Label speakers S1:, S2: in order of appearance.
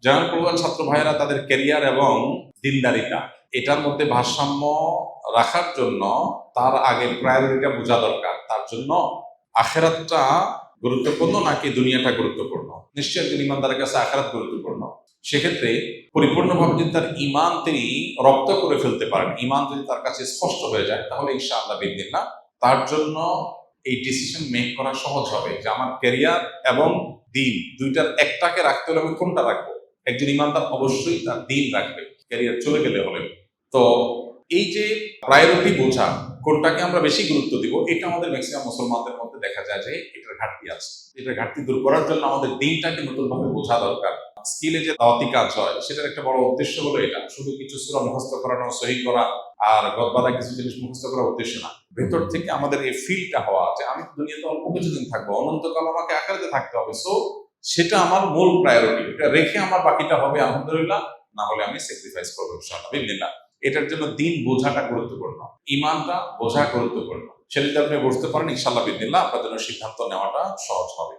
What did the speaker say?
S1: General প্রধান ছাত্র ভাইয়েরা তাদের ক্যারিয়ার এবং দিনদারিতা এটার মধ্যে ভারসাম্য রাখার জন্য তার আগে প্রায়োরিটিটা বোঝা দরকার। তার জন্য আখেরাতটা গুরুত্বপূর্ণ নাকি দুনিয়াটা গুরুত্বপূর্ণ? নিশ্চয়ই একজন ইমানদারের কাছে আখেরাত গুরুত্বপূর্ণ। সেক্ষেত্রে পরিপূর্ণভাবে যদি তার ঈমান তিনি রপ্ত করে ফেলতে পারেন, ঈমান যদি তার কাছে স্পষ্ট হয়ে যায়, তাহলে ইনশাআল্লাহ বিদিনিল্লাহ তার জন্য এই ডিসিশন মেক করা সহজ হবে যে আমার ক্যারিয়ার এবং দিন দুইটার একটাকে রাখতে হলে আমি কোনটা রাখবো। একজন ইমানদার অবশ্যই তার দিন রাখবে, ক্যারিয়ার চলে গেলে হবে। তো এই যে প্রায়োরিটি বোঝা, কোনটাকে আমরা বেশি গুরুত্ব দিব, এটা আমাদের ম্যাক্সিমাম মুসলমানদের মধ্যে দেখা যায় যে এটার ঘাটতি আছে। এটার ঘাটতি দূর করার জন্য আমাদের দিনটাকে নতুনভাবে বোঝা দরকার। স্কিলে যে দাওয়াতি কাজ হয় সেটার একটা বড় উদ্দেশ্য হলো এটা, শুধু কিছু সূরা মুখস্থ করানো, সহি করা আর গদবাদা কিছু জিনিস মুখস্থ করার উদ্দেশ্য না। ভেতর থেকে আমাদের এই ফিলটা হওয়া যে আমি দুনিয়াতে অল্প কিছুদিন থাকবো, অনন্তকাল আমাকে আখেরাতে থাকতে হবে, সো সেটা আমার মূল প্রায়োরিটি। এটা রেখে আমার বাকিটা হবে আলহামদুলিল্লাহ, না হলে আমি স্যাক্রিফাইস করবো ইনশাআল্লাহ বিদিনিল্লাহ। এটার জন্য দিন বোঝাটা গুরুত্বপূর্ণ, ঈমানটা বোঝা গুরুত্বপূর্ণ। সেটা যদি আপনি বুঝতে পারেন ইনশাআল্লাহ বিদিনিল্লাহ আপনার জন্য সিদ্ধান্ত নেওয়াটা সহজ হবে।